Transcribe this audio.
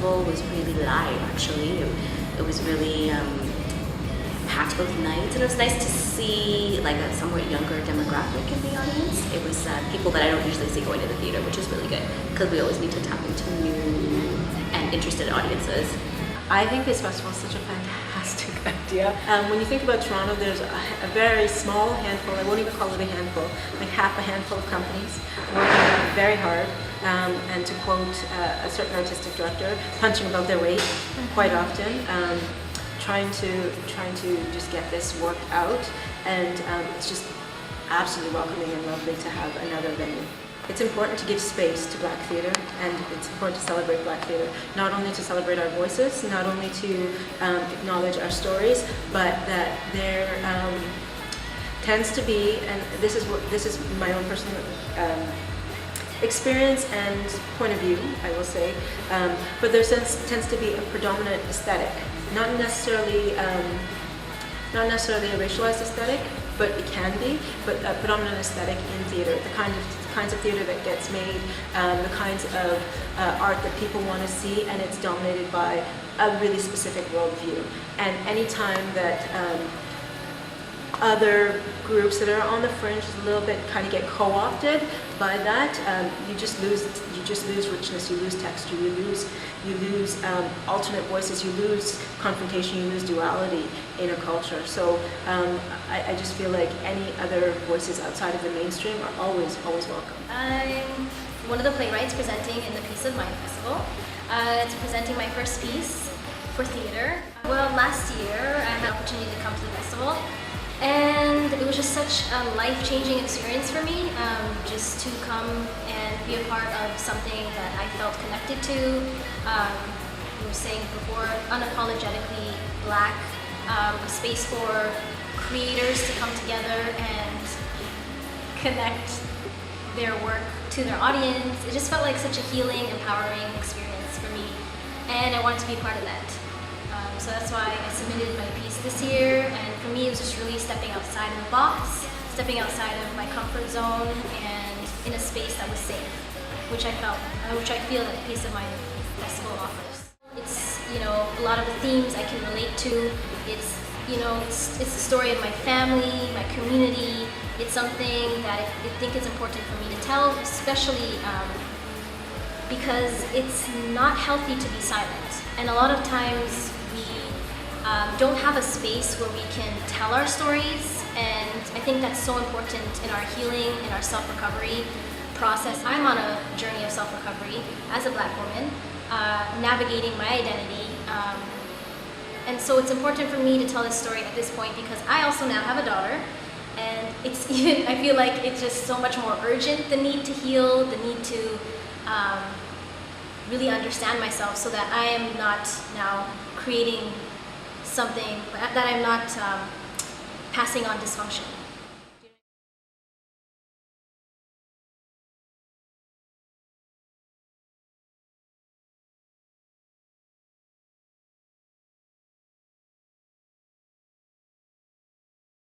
Festival was really live, actually. It was really packed both nights, and it was nice to see like a somewhat younger demographic in the audience. It was people that I don't usually see going to the theater, which is really good, because we always need to tap into new and interested audiences. I think this festival is such a fantastic idea. When you think about Toronto, there's a very small handful, I won't even call it a handful, like half a handful of companies working very hard, and to quote a certain artistic director, punching above their weight quite often, trying to just get this work out, and it's just absolutely welcoming and lovely to have another venue. It's important to give space to Black theatre, and it's important to celebrate Black theatre. Not only to celebrate our voices, not only to acknowledge our stories, but that there tends to be, and this is my own personal experience and point of view, I will say, but there tends to be a predominant aesthetic, not necessarily a racialized aesthetic, but it can be, but a predominant aesthetic in theatre, the kinds of theatre that gets made, the kinds of art that people want to see, and it's dominated by a really specific worldview. And anytime that other groups that are on the fringe a little bit kind of get co-opted by that, you just lose richness, you lose texture, you lose alternate voices, you lose confrontation, you lose duality in a culture. So I just feel like any other voices outside of the mainstream are always welcome. I'm one of the playwrights presenting in the Piece of Mind Festival. It's presenting my first piece for theater. Well, last year I had an opportunity to come to the festival, and it was just such a life-changing experience for me, just to come and be a part of something that I felt connected to. We were saying before, unapologetically Black, a space for creators to come together and connect their work to their audience. It just felt like such a healing, empowering experience for me, and I wanted to be a part of that. So that's why I submitted my piece this year, and for me it was just really stepping outside of the box, stepping outside of my comfort zone, and in a space that was safe, which I feel that the Piece of Mind Festival offers. It's, a lot of the themes I can relate to. It's, it's the story of my family, my community. It's something that I think is important for me to tell, especially because it's not healthy to be silent. And a lot of times we don't have a space where we can tell our stories, and I think that's so important in our healing, in our self-recovery process. I'm on a journey of self-recovery as a Black woman, navigating my identity, and so it's important for me to tell this story at this point because I also now have a daughter, and it's even, I feel like it's just so much more urgent, the need to heal, the need to really understand myself so that I am not now creating something, that I'm not passing on dysfunction.